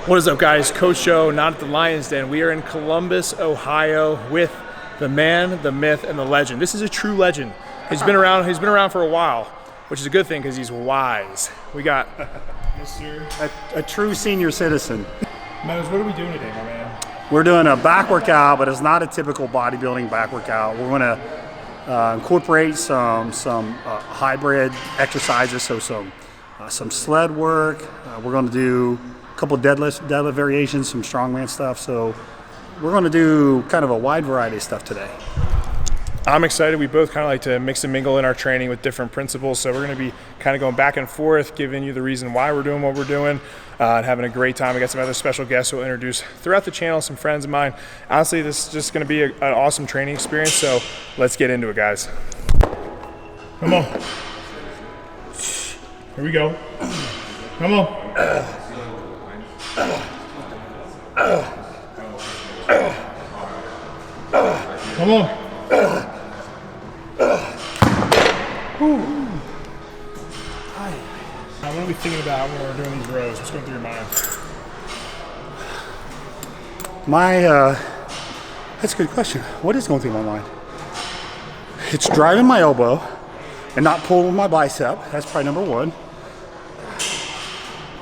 What is up, guys? Coach Joe, not at the Lions Den. We are in Columbus, Ohio with the man, the myth, and the legend. This is a true legend. He's been around for a while, which is a good thing because he's wise. We got a true senior citizen. Meadows, what are we doing today, my man? We're doing a back workout, but it's not a typical bodybuilding back workout. We're going to incorporate some hybrid exercises, so some sled work. We're going to do a couple deadlift variations, some strongman stuff. So we're going to do kind of a wide variety of stuff today. I'm excited. We both kind of like to mix and mingle in our training with different principles. So we're going to be kind of going back and forth, giving you the reason why we're doing what we're doing, and having a great time. We got some other special guests we'll introduce throughout the channel, some friends of mine. Honestly, this is just going to be an awesome training experience. So let's get into it, guys. Come on. Here we go. Come on. Come on. What are we thinking about when we're doing these rows? What's going through your mind? That's a good question. What is going through my mind? It's driving my elbow and not pulling my bicep. That's probably number one.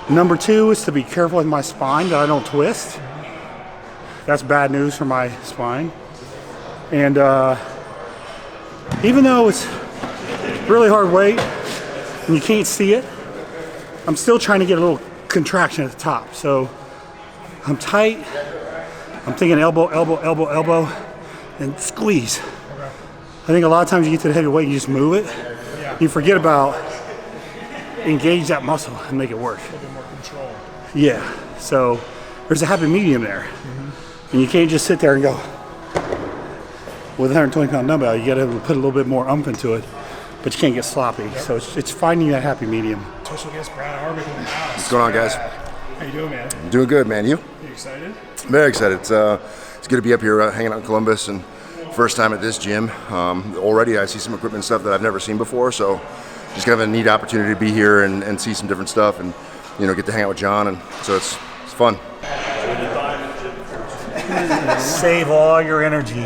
Number two is to be careful with my spine that I don't twist. That's bad news for my spine. And even though it's really hard weight and you can't see it, I'm still trying to get a little contraction at the top. So I'm tight. I'm thinking elbow, elbow, elbow, elbow, and squeeze. Okay. I think a lot of times you get to the heavy weight, you just move it. Yeah. You forget about engage that muscle and make it work. A little bit more control. Yeah. So there's a happy medium there. And you can't just sit there and go with a 120-pound dumbbell. You got to put a little bit more oomph into it, but you can't get sloppy. Yep. So it's finding that happy medium. Special guest Brad Harvick in the house. What's going on, guys? How you doing, man? I'm doing good, man. You? You excited? Very excited. It's good to be up here hanging out in Columbus, and first time at this gym. Already I see some equipment stuff that I've never seen before, so just kind of a neat opportunity to be here and see some different stuff, and get to hang out with John, and so it's fun. Save all your energy.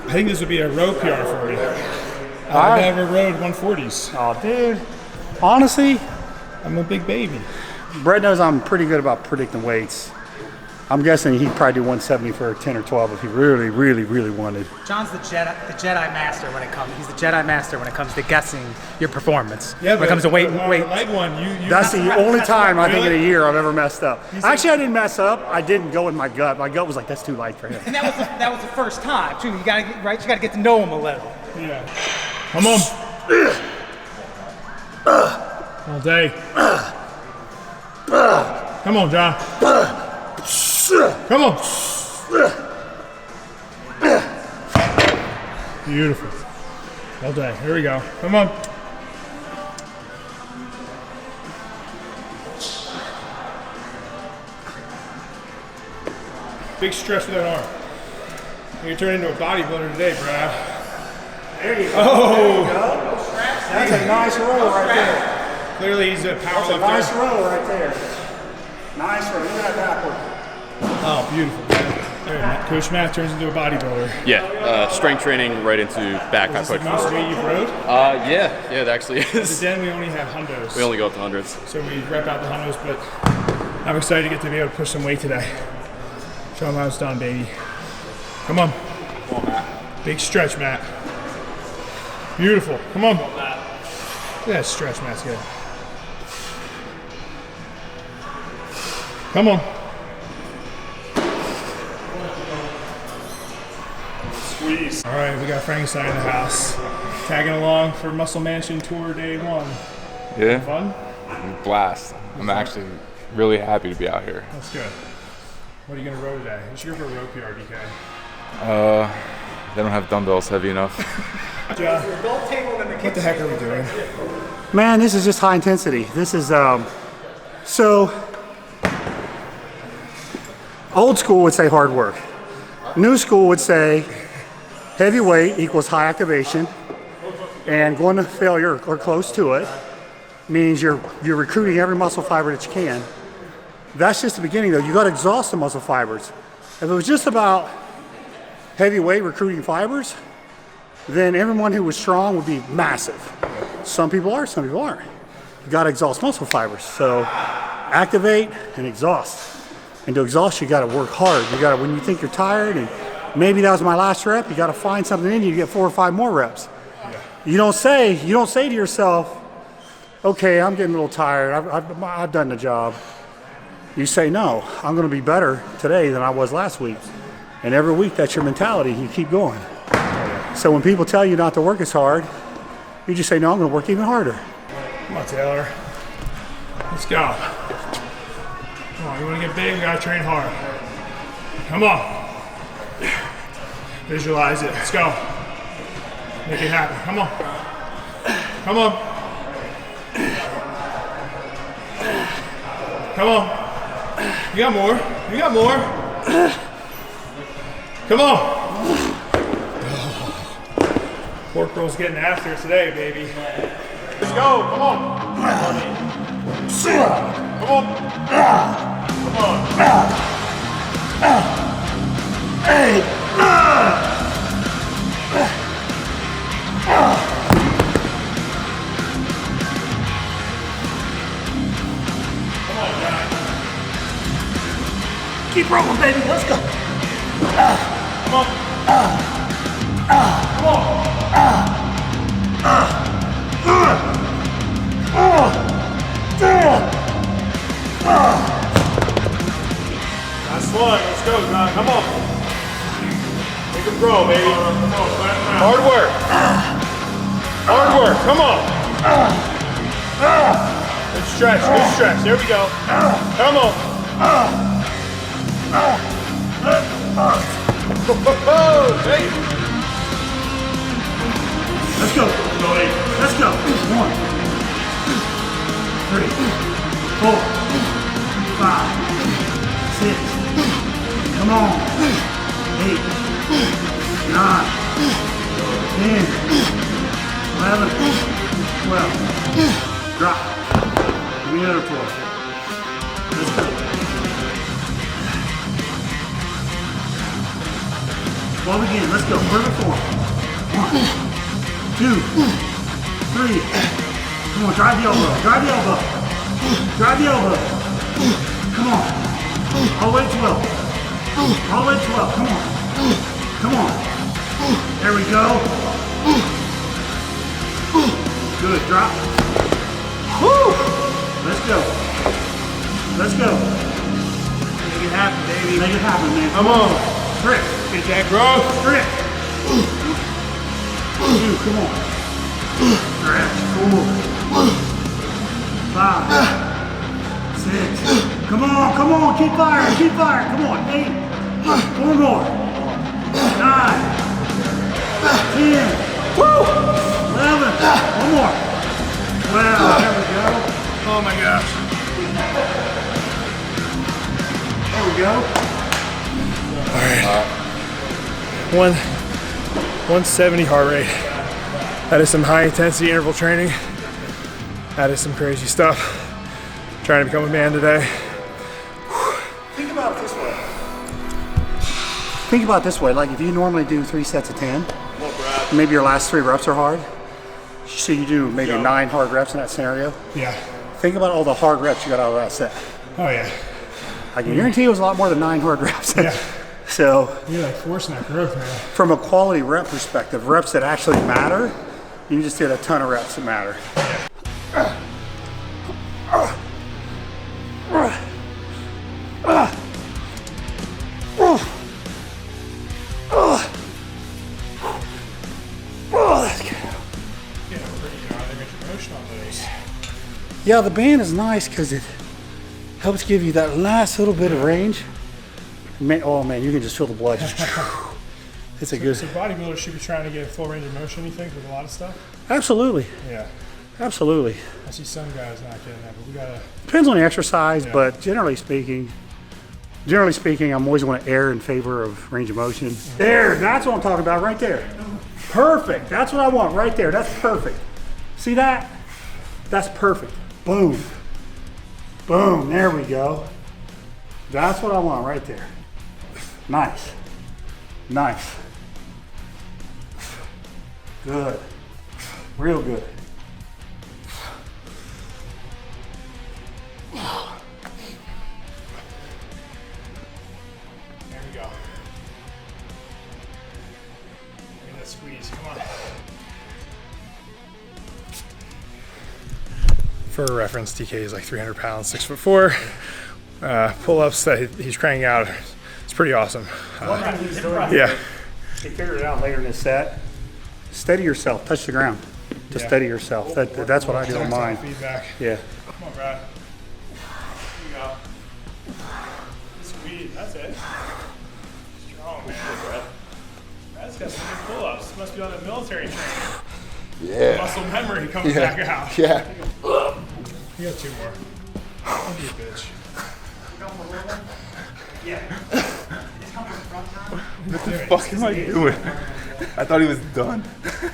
I think this would be a row PR for you. I've never rode 140s. Oh, dude. Honestly, I'm a big baby. Brett knows I'm pretty good about predicting weights. I'm guessing he'd probably do 170 for 10 or 12 if he really, really, really wanted. John's the Jedi master when it comes. He's the Jedi master when it comes to guessing your performance. Yeah, when it comes to weight. Light one. That's the only time I think in a year I've ever messed up. Actually, I didn't mess up. I didn't go with my gut. My gut was like, that's too light for him. And that was the first time too. You gotta get right. You gotta get to know him a little. Yeah. Come on. All day. Come on, John. Come on. Beautiful. All day. Here we go. Come on. Big stretch with that arm. You're turning into a bodybuilder today, Brad. There you go. Oh. There you go. That's a nice roll right there. Clearly he's a powerlifter. That's a nice roll right there. Nice roll. Look at that backward. Oh, beautiful. Man. Coach Matt turns into a bodybuilder. Yeah, strength training right into back. Is this the most weight you've rode? Yeah, it actually is. Then we only have hundos. We only go up to hundreds. So we rep out the hundos, but I'm excited to be able to push some weight today. Show them how it's done, baby. Come on. Come on, Matt. Big stretch, Matt. Beautiful. Come on. Come on, Matt. Look at that stretch, Matt's good. Come on. Squeeze. All right, we got Frankenstein in the house. Tagging along for Muscle Mansion Tour Day 1. Yeah. Fun? Blast. I'm actually really happy to be out here. That's good. What are you going to row today? You should go for a row PR, DK. They don't have dumbbells heavy enough. What the heck are we doing? Man, this is just high intensity. This is, so, old school would say hard work. New school would say heavy weight equals high activation, and going to failure or close to it means you're recruiting every muscle fiber that you can That's just the beginning though. You got to exhaust the muscle fibers. If it was just about heavyweight recruiting fibers, then everyone who was strong would be massive. Some people are, some people aren't. You got to exhaust muscle fibers. So activate and exhaust. And to exhaust, you got to work hard. You got to, when you think you're tired and maybe that was my last rep, you got to find something in you to get 4 or 5 more reps. You don't say to yourself, okay, I'm getting a little tired. I've done the job. You say, no, I'm going to be better today than I was last week. And every week, that's your mentality. You keep going. So when people tell you not to work as hard, you just say, no, I'm going to work even harder. Come on, Taylor. Let's go. Come on, you want to get big, we got to train hard. Come on. Visualize it. Let's go. Make it happen. Come on. Come on. Come on. You got more. You got more. Come on. Pork roll's getting after it today, baby. Let's go. Come on. Come on. Come on. Hey. Keep rolling, baby. Let's go. Come on. Come on. Last one. Let's go, John. Come on. Make it grow, baby. Come on. Hard work. Hard work. Come on. Good stretch. Good stretch. There we go. Come on. Hey. Let's go. Let's go. 1, 3, 4, 5, 6. Come on. 8, 9, 10, 11, 12. Drop. Give me another 12. Let's go. 12 again. Let's go. Perfect form. 1, 2, 3. Come on. Drive the elbow. Drive the elbow. Drive the elbow. Come on. All the way to 12. All the way to 12. Come on. Come on. There we go. Good. Drop. Woo. Let's go. Let's go. Make it happen, baby. Make it happen, man. Come on. Grip. Get that growth. Grip. 2, come on. Stretch. 4, 5, 6. Come on, come on. Keep firing, keep firing. Come on. 8. 4 more. 9. 10. Woo! 11. 1 more. 12. There we go. Oh my gosh. There we go. All right. 170 heart rate. That is some high intensity interval training. That is some crazy stuff. Trying to become a man today. Think about it this way. Think about it this way. Like if you normally do 3 sets of 10, maybe your last 3 reps are hard. So you do maybe 9 hard reps in that scenario. Yeah. Think about all the hard reps you got out of that set. Oh yeah. I can guarantee it was a lot more than 9 hard reps. Yeah. So You're like forcing that growth, man. from a quality rep perspective, reps that actually matter, you just did a ton of reps that matter. Yeah, the band is nice because it helps give you that last little bit of range. Man, oh man, you can just feel the blood. It's a good. So bodybuilders should be trying to get full range of motion, you think, with a lot of stuff? Absolutely. Yeah. Absolutely. I see some guys not getting that, but we gotta. Depends on the exercise, Yeah. but generally speaking, I'm always going to err in favor of range of motion. There, that's what I'm talking about right there. Perfect. That's what I want right there. That's perfect. See that? That's perfect. Boom. Boom. There we go. That's what I want right there. Nice. Nice. Good. Real good. There we go. Look at that squeeze. Come on. For reference, DK is like 300 pounds, 6'4". Pull-ups that he's cranking out, it's pretty awesome. Yeah. He figured it out later in the set. Steady yourself, touch the ground. Just steady yourself. That's what I do on mine. Feedback. Yeah. Come on, Brad. Here you go. Sweet, that's it. Strong, man. Brad's got some good pull-ups. Must be on the military training. Yeah. Muscle memory comes back out. Yeah. You got 2 more. Don't be a bitch. What the fuck am I doing? I thought he was done. Yeah,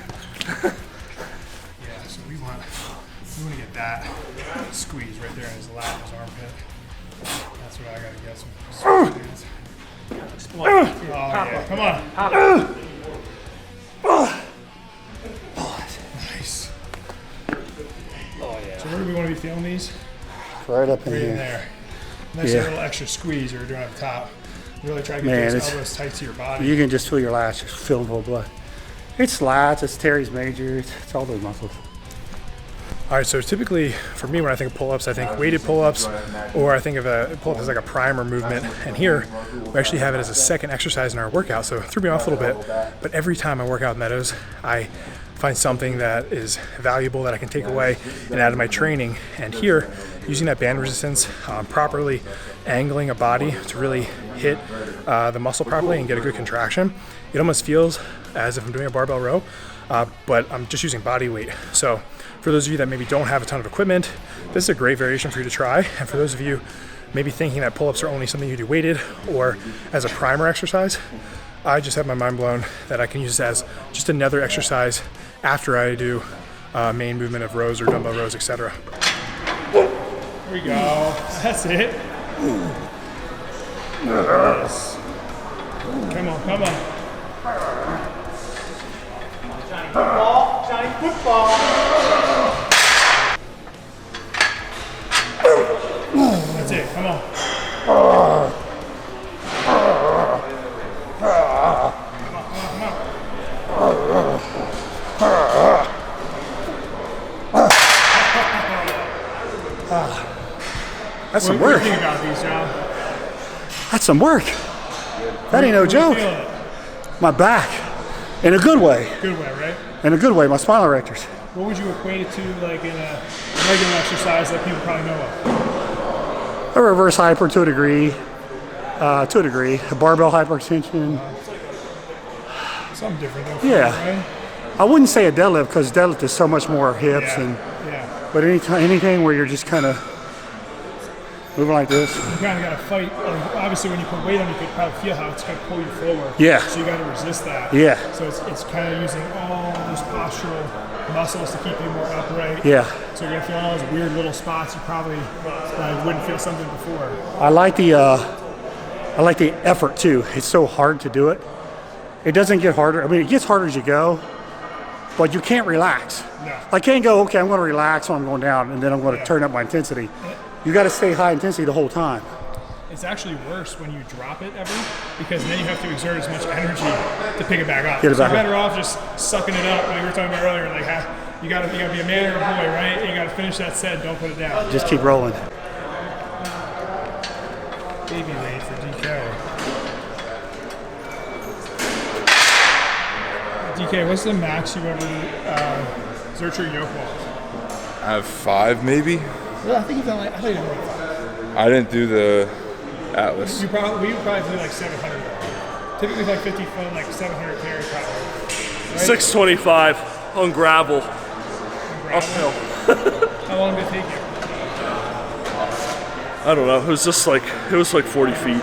so we want to get that squeeze right there in his lat, his armpit. That's what I got to get some squeeze. Oh yeah, come on. Nice. Oh yeah. So where do we want to be feeling these? Right up in Right here. in there. Nice little extra squeeze you're doing up top. Really try to get Man, those elbows tight to your body. You can just feel your lats just filling full of blood. It's lats, it's teres major, it's all those muscles. All right, so typically for me when I think of pull-ups, I think weighted pull-ups, or I think of a pull-up as like a primer movement. And here, we actually have it as a second exercise in our workout, so it threw me off a little bit. But every time I work out with Meadows, I find something that is valuable that I can take away and add to my training. And here, using that band resistance, properly angling a body to really hit the muscle properly and get a good contraction, it almost feels as if I'm doing a barbell row, but I'm just using body weight. So for those of you that maybe don't have a ton of equipment, this is a great variation for you to try. And for those of you maybe thinking that pull-ups are only something you do weighted or as a primer exercise, I just have my mind blown that I can use this as just another exercise after I do main movement of rows or dumbbell rows, etc. There we go. That's it. Yes. Come on, come on. Johnny football. Johnny football. That's it. Come on. That's some What do work. you think about these, John? That's some work. That ain't no joke. Feel it. My back, in a good way. Good way, right? In a good way, my spinal erectors. What would you equate it to, like in a regular exercise that people probably know of? A reverse hyper to a degree. A barbell hyperextension. Something different though. Yeah. Right? I wouldn't say a deadlift because deadlift is so much more hips Yeah. but anything where you're just kind of moving like this. You kind of got to fight. Like, obviously, when you put weight on, you could probably feel how it's going to pull you forward. Yeah. So you got to resist that. Yeah. So it's kind of using all those postural muscles to keep you more upright. Yeah. So you're going to feel all those weird little spots you probably wouldn't feel something before. I like the effort too. It's so hard to do it. It doesn't get harder. I mean, it gets harder as you go, but you can't relax. No. I can't go, okay, I'm going to relax when I'm going down, and then I'm going to turn up my intensity. You got to stay high intensity the whole time. It's actually worse when you drop it ever, because then you have to exert as much energy to pick it back up. Get it So back you're up. better off just sucking it up, like we were talking about earlier. Like you gotta be a man or a boy, right? And you gotta finish that set. Don't put it down. Just keep rolling. Baby weight for DK. DK, what's the max you ever zercher yoke walk? I have 5 maybe. Well, I think you've done like, I thought you did more than 5. I didn't do the Atlas. We would probably do like 700. Typically like 50 foot, like 700 carry probably. Right? 625 on gravel. Uphill. How long did it take you? I don't know. It was like 40 feet,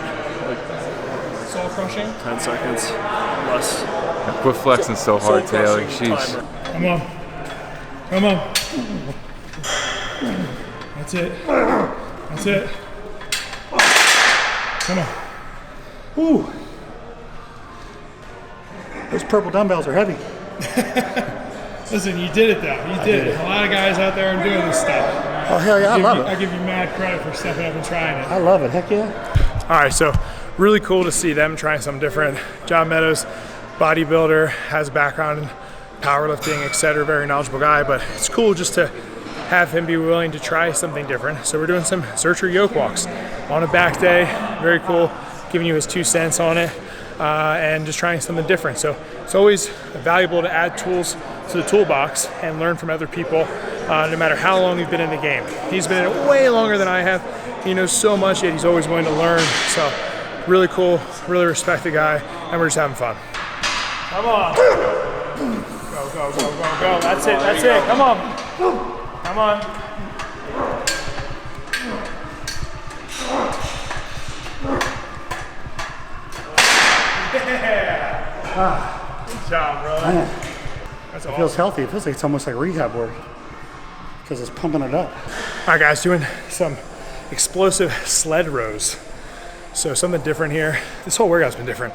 Soul crushing? 10 seconds, less. I quit flexing so hard today, like sheesh. Come on. Come on. That's it. That's it. Come on. Ooh. Those purple dumbbells are heavy. Listen, you did it though. You did it. A lot of guys out there are doing this stuff. Oh, hell yeah, I love it. I give you mad credit for stepping up and trying it. I love it, heck yeah. All right, so really cool to see them trying something different. John Meadows, bodybuilder, has a background in powerlifting, etc. Very knowledgeable guy, but it's cool just to have him be willing to try something different. So we're doing some zercher yoke walks on a back day. Very cool, giving you his 2 cents on it, and just trying something different. So it's always valuable to add tools to the toolbox and learn from other people, no matter how long you've been in the game. He's been in it way longer than I have. He knows so much, yet he's always willing to learn. So really cool, really respect the guy, and we're just having fun. Come on. Go, go, go, go, go. That's it, that's it. Come on. Come on. Yeah. Good job, brother. Man, That's it awesome. feels healthy. It feels like it's almost like rehab work because it's pumping it up. All right, guys, doing some explosive sled rows. So something different here. This whole workout's been different.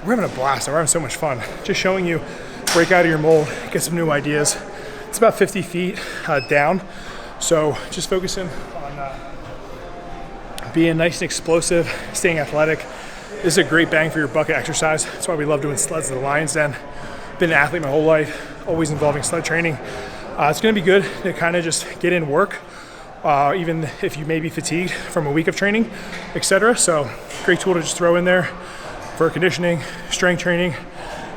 We're having a blast. We're having so much fun. Just showing you, break out of your mold, get some new ideas. It's about 50 feet down. So just focusing on being nice and explosive, staying athletic. This is a great bang for your buck exercise. That's why we love doing sleds at the Lions Den. Been an athlete my whole life, always involving sled training. It's gonna be good to kind of just get in work, even if you may be fatigued from a week of training, etc. So great tool to just throw in there for conditioning, strength training,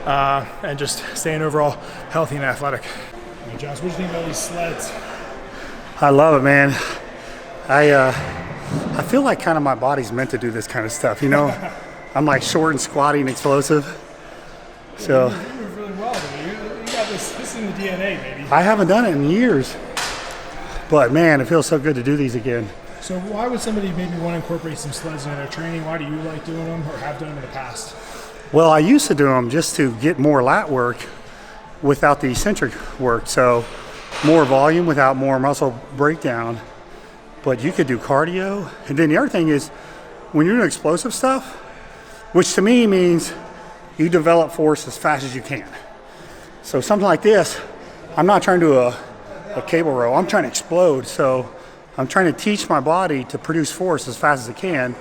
and just staying overall healthy and athletic. Hey, Josh, what do you think about these sleds? I love it, man. I feel like kind of my body's meant to do this kind of stuff, you know? I'm like short and squatty and explosive. So You move really well, dude. You got this is in the DNA, baby. I haven't done it in years. But man, it feels so good to do these again. So why would somebody maybe want to incorporate some sleds into their training? Why do you like doing them or have done them in the past? Well, I used to do them just to get more lat work without the eccentric work. So more volume without more muscle breakdown. But you could do cardio. And then the other thing is when you're doing explosive stuff, which to me means you develop force as fast as you can. So something like this, I'm not trying to do a cable row. I'm trying to explode. So I'm trying to teach my body to produce force as fast as it can,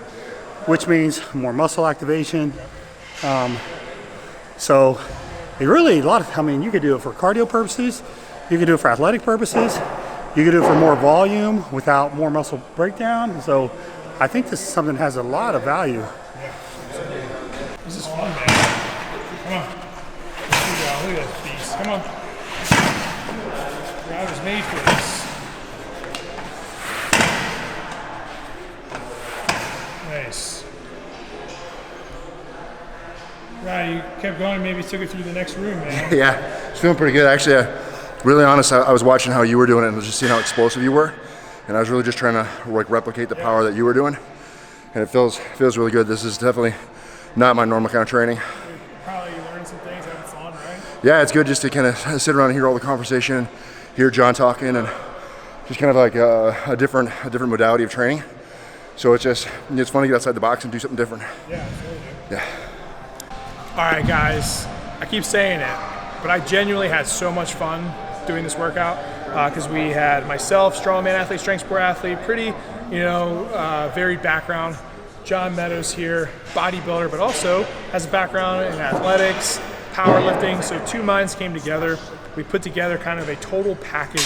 which means more muscle activation. So it really, I mean, you could do it for cardio purposes. You could do it for athletic purposes. You could do it for more volume without more muscle breakdown. So I think this is something that has a lot of value. This is fun, man. Come on. Here we go. Look at this beast. Come on. I was made for this. Nice. Wow, you kept going, maybe took it through the next room, man. Yeah, it's feeling pretty good. Actually, really honest, I was watching how you were doing it and just seeing how explosive you were. And I was really just trying to like replicate the power that you were doing. And it feels really good. This is definitely not my normal kind of training. Probably learning some things, having fun, right? Yeah, it's good just to kind of sit around and hear all the conversation, hear John talking, and just kind of like a different modality of training. So it's fun to get outside the box and do something different. Yeah, absolutely. Yeah. All right, guys, I keep saying it, but I genuinely had so much fun doing this workout because we had myself, strongman athlete, strength sport athlete, pretty, varied background. John Meadows here, bodybuilder, but also has a background in athletics, powerlifting. So two minds came together. We put together kind of a total package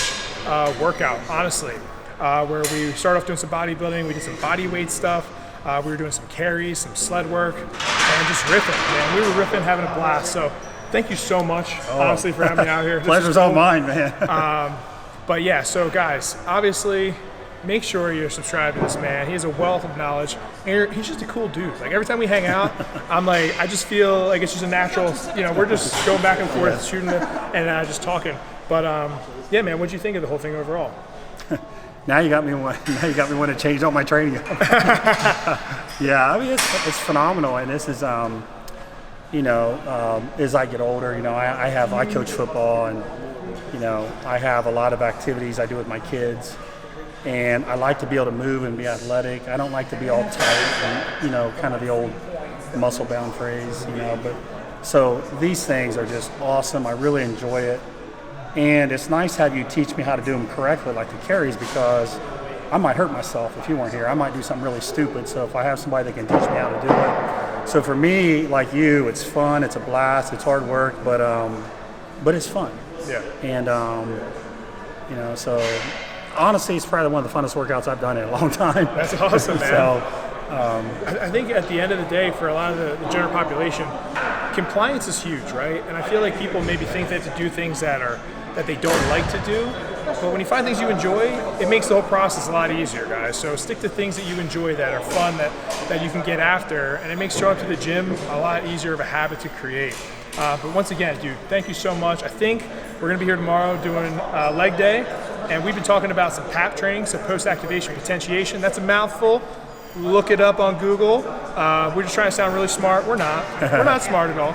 workout, honestly, where we started off doing some bodybuilding. We did some bodyweight stuff. We were doing some carries, some sled work, and just riffing, man. We were riffing, having a blast. So thank you so much, honestly, for having me out here. This Pleasure's is all cool. mine, man. But yeah, so guys, obviously, make sure you're subscribed to this man. He has a wealth of knowledge. And he's just a cool dude. Like every time we hang out, I just feel like it's just a natural, we're just going back and forth, shooting it, and just talking. But yeah, man, what'd you think of the whole thing overall? Now you got me wanting to change all my training. Yeah, I mean it's phenomenal, and this is as I get older, I coach football, and I have a lot of activities I do with my kids, and I like to be able to move and be athletic. I don't like to be all tight and, you know, kind of the old muscle-bound phrase, you know. But so these things are just awesome. I really enjoy it, and it's nice to have you teach me how to do them correctly, like the carries, because I might hurt myself if you weren't here. I might do something really stupid. So if I have somebody that can teach me how to do it. So for me, like you, it's fun, it's a blast, it's hard work, but it's fun. Yeah. And you know, so honestly, it's probably one of the funnest workouts I've done in a long time. That's awesome, man. So I think at the end of the day, for a lot of the general population, compliance is huge, right? And I feel like people maybe think they have to do things that they don't like to do. But when you find things you enjoy, it makes the whole process a lot easier, guys. So stick to things that you enjoy, that are fun, that you can get after, and it makes showing up to the gym a lot easier of a habit to create. But once again, dude, thank you so much. I think we're going to be here tomorrow doing leg day, and we've been talking about some PAP training, so post-activation potentiation. That's a mouthful. Look it up on Google. We're just trying to sound really smart. We're not. We're not smart at all.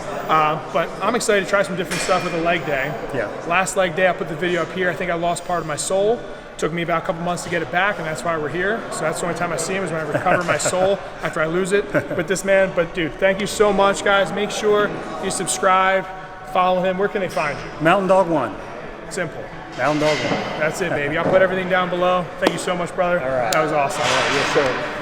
But I'm excited to try some different stuff with a leg day. Yeah. Last leg day, I put the video up here. I think I lost part of my sole. Took me about a couple months to get it back, and that's why we're here. So that's the only time I see him is when I recover my sole after I lose it with this man. But dude, thank you so much, guys. Make sure you subscribe, follow him. Where can they find you? Mountain Dog 1. Simple. Mountain Dog 1. That's it, baby. I'll put everything down below. Thank you so much, brother. All right. That was awesome. All right, yes, sir.